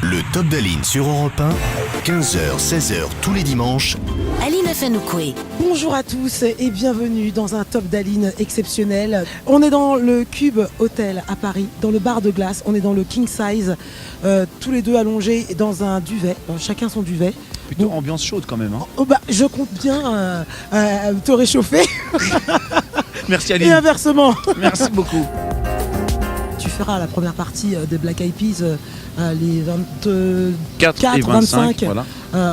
Le Top d'Aline sur Europe 1, 15h, 16h tous les dimanches. Aline Afanoukoué. Bonjour à tous et bienvenue dans un Top d'Aline exceptionnel. On est dans le Cube Hotel à Paris, dans le bar de glace. On est dans le King Size, tous les deux allongés dans un duvet, chacun son duvet. Plutôt bon. Ambiance chaude quand même. Hein. Oh bah, je compte bien te réchauffer. Merci Aline. Et inversement. Merci beaucoup. Tu feras la première partie des Black Eyed Peas les 24 et 25 voilà.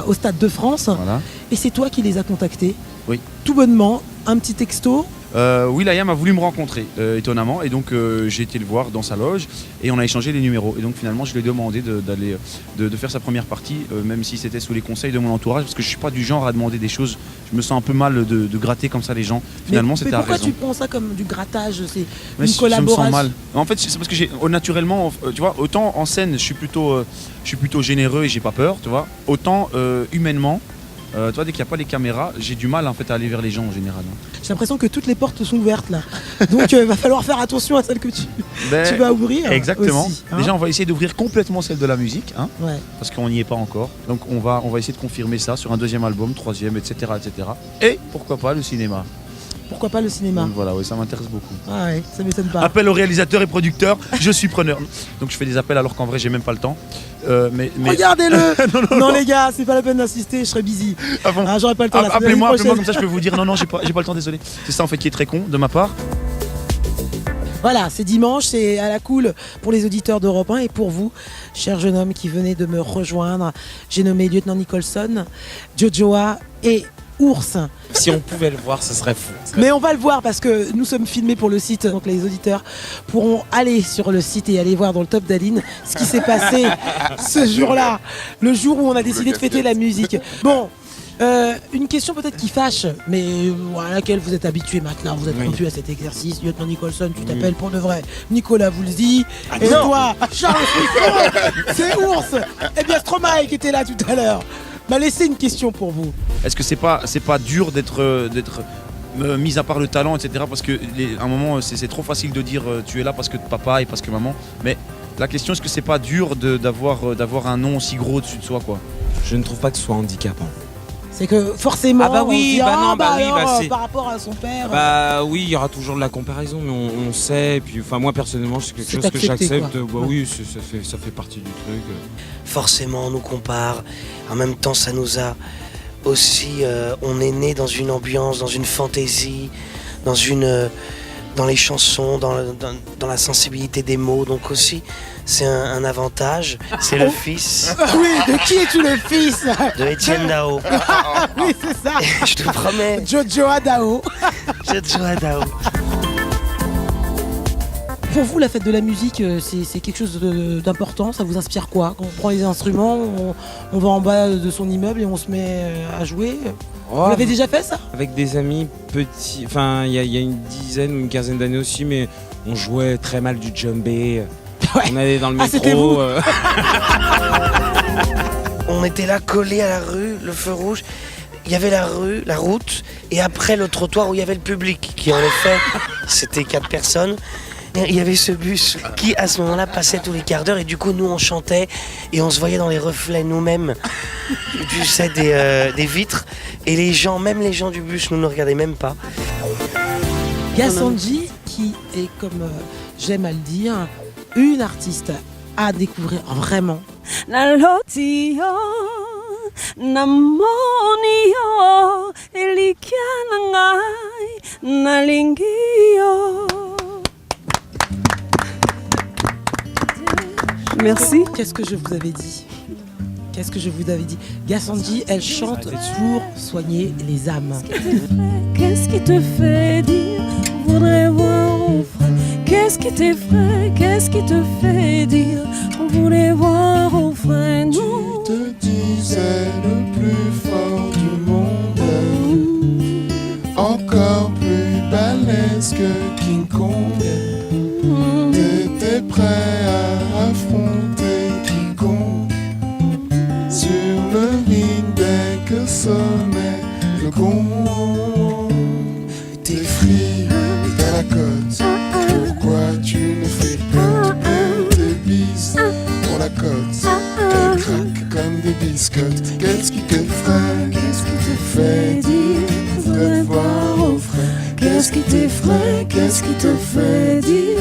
Au Stade de France. Voilà. Et c'est toi qui les as contactés. Oui. Tout bonnement, un petit texto. Will.i.am a voulu me rencontrer, étonnamment, et donc j'ai été le voir dans sa loge et on a échangé les numéros. Et donc finalement, je lui ai demandé de faire sa première partie, même si c'était sous les conseils de mon entourage, parce que je suis pas du genre à demander des choses. Je me sens un peu mal de gratter comme ça les gens. Finalement, c'était à raison. Pourquoi tu prends ça comme du grattage? C'est une collaboration. Je me sens mal. En fait, c'est parce que naturellement, tu vois, autant en scène, je suis plutôt généreux et j'ai pas peur, tu vois. Autant humainement. Tu vois, dès qu'il n'y a pas les caméras, j'ai du mal en fait à aller vers les gens en général. J'ai l'impression que toutes les portes sont ouvertes là. Donc il va falloir faire attention à celle que tu vas ouvrir. Exactement. Aussi, hein. Déjà, on va essayer d'ouvrir complètement celle de la musique, hein, ouais. Parce qu'on n'y est pas encore. Donc on va essayer de confirmer ça sur un deuxième album, troisième, etc., etc. Et pourquoi pas le cinéma. Pourquoi pas le cinéma? Donc voilà, oui, ça m'intéresse beaucoup. Ah ouais, ça m'étonne pas. Appel aux réalisateurs et producteurs, je suis preneur. Donc je fais des appels alors qu'en vrai j'ai même pas le temps. Mais... Regardez-le. non les gars, c'est pas la peine d'insister, je serais busy. Ah bon. J'aurais pas le temps. Appelez-moi comme ça je peux vous dire non, j'ai pas le temps, désolé. C'est ça en fait qui est très con de ma part. Voilà, c'est dimanche, c'est à la cool pour les auditeurs d'Europe 1 et pour vous, cher jeune homme qui venez de me rejoindre. J'ai nommé lieutenant Nicholson, Jojoa et Ours. Si on pouvait le voir, ce serait fou. Mais on va le voir parce que nous sommes filmés pour le site. Donc les auditeurs pourront aller sur le site et aller voir dans le Top d'Aline ce qui s'est passé ce jour-là. Le jour où on a décidé de fêter la musique. Bon, une question peut-être qui fâche, mais à laquelle vous êtes habitués maintenant. Vous êtes rompu à cet exercice. Lieutenant Nicholson, tu t'appelles pour de vrai Nicolas Woolsey. Et toi, Charles Frisson, c'est Ours. Et bien Stromae qui était là tout à l'heure m'a laissé une question pour vous. Est-ce que c'est pas dur d'être mis à part le talent, etc. Parce que à un moment c'est trop facile de dire tu es là parce que papa et parce que maman. Mais la question, est-ce que c'est pas dur d'avoir un nom aussi gros au-dessus de soi, quoi? Je ne trouve pas que ce soit handicapant. C'est que forcément, ah bah oui, par rapport à son père. Bah oui, il y aura toujours de la comparaison, mais on sait. Et puis, enfin, moi personnellement, c'est quelque chose que j'accepte. Bah oui, ça fait partie du truc. Forcément, on nous compare. En même temps, ça nous a aussi. On est né dans une ambiance, dans une fantaisie, dans les chansons, dans la sensibilité des mots. Donc aussi, c'est un avantage. C'est le fils. Oui, de qui es-tu le fils? De Etienne Dao. Oui, c'est ça. Je te promets. Jojoa Dao. Jojoa Dao. Pour vous, la fête de la musique, c'est quelque chose d'important. Ça vous inspire quoi? Quand on prend les instruments, on va en bas de son immeuble et on se met à jouer. Vous l'avez déjà fait ça? Avec des amis petits, enfin il y a une dizaine ou une quinzaine d'années aussi, mais on jouait très mal du djembé. Ouais. On allait dans le métro. C'était vous. On était là collés à la rue, le feu rouge. Il y avait la rue, la route, et après le trottoir où il y avait le public, qui en effet, c'était 4 personnes. Il y avait ce bus qui, à ce moment-là, passait tous les quarts d'heure, et du coup, nous, on chantait, et on se voyait dans les reflets nous-mêmes, tu sais, des vitres, et les gens, même les gens du bus, nous ne regardaient même pas. Gassanji, qui est, comme j'aime à le dire, une artiste à découvrir vraiment. Merci. Qu'est-ce que je vous avais dit? Qu'est-ce que je vous avais dit? Gassanji, elle chante pour soigner les âmes. Qu'est-ce qui te fait dire voudrais voir au frais? Qu'est-ce qui t'effraie? Qu'est-ce qui te fait dire on voulait voir au frais? Nous tu te disais le plus fort du monde, encore plus balèze que King Kong. T'étais prêt à affronter quiconque sur le ring dès que sonnait le gong. T'es free et t'as la cote. Pourquoi tu ne fais pas tes bises pour la cote? comme des biscottes. Qu'est-ce qui t'effraie? Qu'est-ce qui te fait dire? Voudrais voir au frais. Qu'est-ce qui t'effraie? Qu'est-ce qui te fait dire?